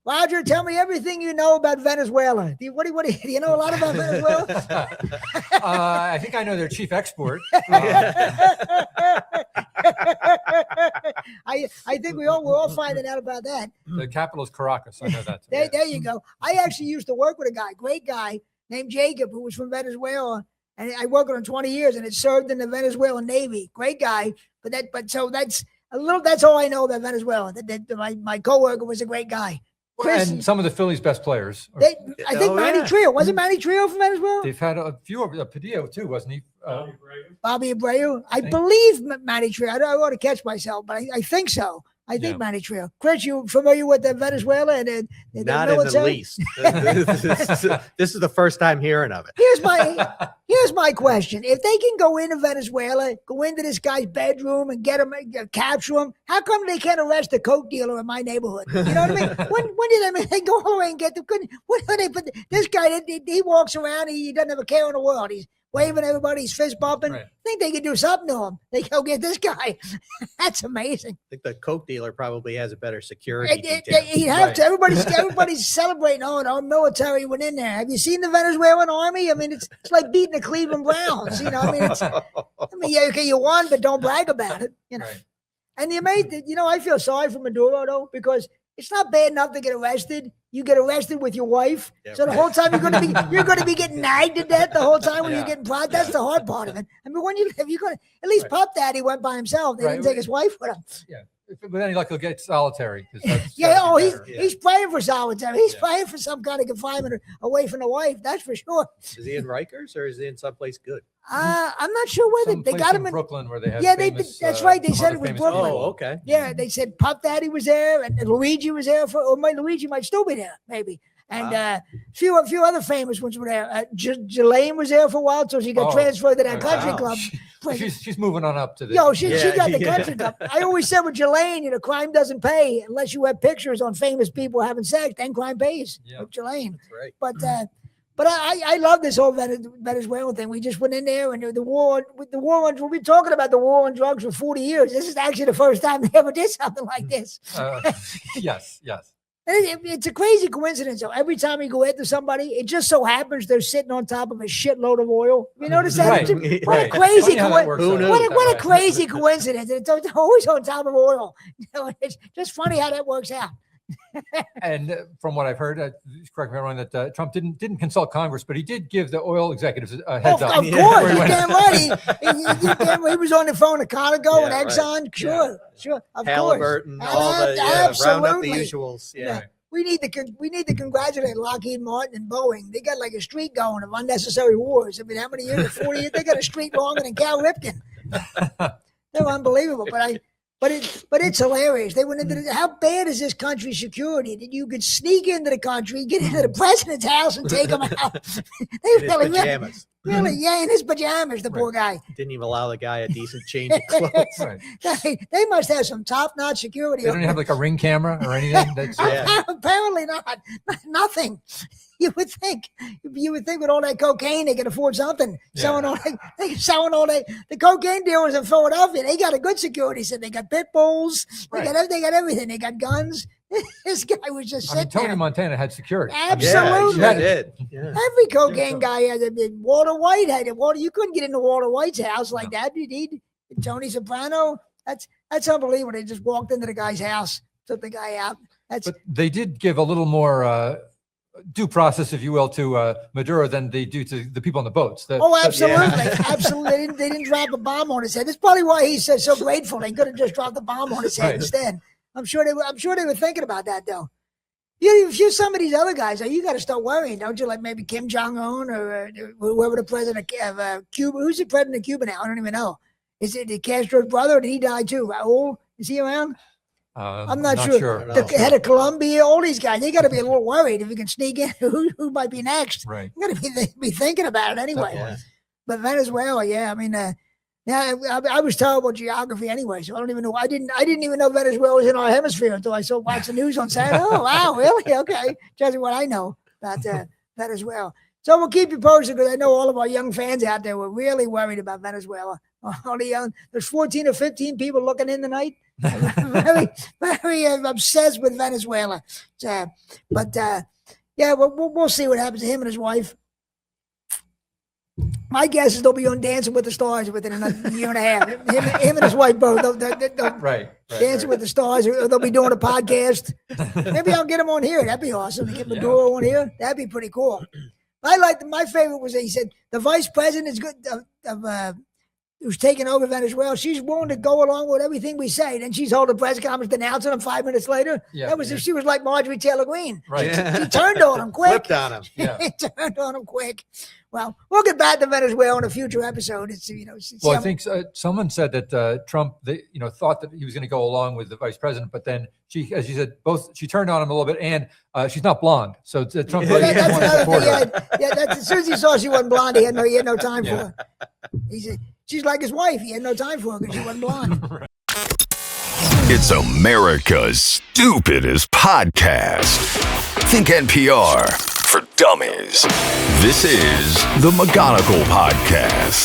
Roger, tell me everything you know about Venezuela. Do you know a lot about Venezuela? I think I know their chief export. I think we're all finding out about that. The capital is Caracas. I know that. There you go. I actually used to work with a great guy named Jacob, who was from Venezuela, and I worked with him 20 years, and it served in the Venezuelan Navy. Great guy, that's all I know about Venezuela. My coworker was a great guy. Chris, and some of the Phillies' best players. I think Manny Trio. Wasn't Manny Trio from Venezuela? They've had a few over Padillo too, wasn't he? Bobby Abreu. I believe Manny Trio. I ought to catch myself, but I think so. I think Manny Trio. Chris, you familiar with Venezuela and the Not military? in the least. This is the first time hearing of it. Here's my question. If they can go into Venezuela, go into this guy's bedroom and get him, capture him, how come they can't arrest a coke dealer in my neighborhood? You know what I mean? When did they go all the way and get them? When they put this guy? He walks around. He doesn't have a care in the world. He's waving everybody. He's fist bumping. Right. I think they could do something to him. They go get this guy. That's amazing. I think the coke dealer probably has a better security. He'd have to. Everybody's celebrating. Oh, our military went in there. Have you seen the Venezuelan army? I mean, it's like beating the Cleveland Browns. You know, you won, but don't brag about it. You know, right. And I feel sorry for Maduro though, because it's not bad enough to get arrested. You get arrested with your wife, so the whole time you're going to be getting nagged to death the whole time when you're getting prodded. That's the hard part of it. I mean, if you're going to at least Pop Daddy went by himself. They didn't take his wife with him. Yeah, but then he'll get solitary. He's praying for solitary. He's praying for some kind of confinement away from the wife. That's for sure. Is he in Rikers or is he in someplace good? I'm not sure whether they got him in Brooklyn, where they had. Yeah, that's right. They said it was Brooklyn. Oh, okay. Yeah, they said Pop Daddy was there, and Luigi was there Luigi might still be there, maybe. And a few other famous ones were there. Jelaine was there for a while, so she got transferred to that country club. She's moving on up to the. She got the country club. I always said with Jelaine, crime doesn't pay unless you have pictures on famous people having sex. Then crime pays. Yep. With Jelaine. That's right. But I love this whole Venezuela thing. We just went in there and the war on. We've been talking about the war on drugs for 40 years. This is actually the first time they ever did something like this. Yes. It's a crazy coincidence. So every time you go after somebody, it just so happens they're sitting on top of a shitload of oil. You notice that? Right. What a crazy coincidence! What a crazy coincidence! It's always on top of oil. It's just funny how that works out. And from what I've heard, correct me if I'm wrong, that Trump didn't consult Congress, but he did give the oil executives a heads up. Of course, you're damn right. He was on the phone to Conoco and Exxon. Right. Sure, of Halliburton, course. all the round up the usuals. Yeah. We need to congratulate Lockheed Martin and Boeing. They got like a streak going of unnecessary wars. I mean, how many years? 40 years. They got a streak longer than Cal Ripken. They're unbelievable. But it's hilarious. They went into how bad is this country's security that you could sneak into the country, get into the president's house, and take him out? Really, in his pajamas, the poor guy. Didn't even allow the guy a decent change of clothes. They must have some top-notch security. They don't have like a ring camera or anything. Apparently not. Nothing. You would think with all that cocaine they could afford something. Selling all that. The cocaine dealers in Philadelphia, they got a good security set. They got pit bulls. They got everything. They got guns. This guy was just sitting Tony there. Montana had security. Absolutely. Yeah, he did. Yeah. Every cocaine guy had it. Walter White had it. You couldn't get into Walter White's house like that. You need Tony Soprano. That's unbelievable. They just walked into the guy's house, took the guy out. But they did give a little more due process, if you will, to Maduro than they do to the people on the boats. Absolutely. Absolutely. They didn't drop a bomb on his head. That's probably why he's so grateful. They could have just dropped the bomb on his head instead. I'm sure they were thinking about that though. If you're some of these other guys, you got to start worrying, don't you? Like maybe Kim Jong-un or whoever the president of Cuba. Who's the president of Cuba now? I don't even know. Is it the Castro's brother? Or did he die too? Raul? Is he around? I'm not sure. The head of Colombia, all these guys, they got to be a little worried if you can sneak in. Who might be next? Right. You got to be thinking about it anyway. Yeah. But Venezuela, I mean, I was terrible at geography anyway, so I don't even know. I didn't even know Venezuela was in our hemisphere until I watched the news on Saturday. Oh wow, really? Okay, judging what I know about Venezuela. So we'll keep you posted because I know all of our young fans out there were really worried about Venezuela. There's 14 or 15 people looking in tonight. very, very obsessed with Venezuela. Yeah, we'll see what happens to him and his wife. My guess is they'll be on Dancing with the Stars within another year and a half. Him and his wife both. They'll Right. Dancing with the Stars, or they'll be doing a podcast. Maybe I'll get him on here. That'd be awesome to get Maduro on here. That'd be pretty cool. My favorite was that he said the vice president is good who's taking over Venezuela. She's willing to go along with everything we say. Then she's holding a press conference denouncing him 5 minutes later. Yeah, She was like Marjorie Taylor Greene. Right. She turned on him quick. Flipped on him. Yeah. He turned on him quick. Well, we'll get back to Venezuela in a future episode. Well, I think someone said that Trump, thought that he was going to go along with the vice president, but then she, as you said, she turned on him a little bit, and she's not blonde, so Trump really didn't want to support her. As soon as he saw she wasn't blonde, he had no time for her. He said she's like his wife. He had no time for her because she wasn't blonde. It's America's stupidest podcast. Think NPR for dummies. This is the McGonigal Podcast.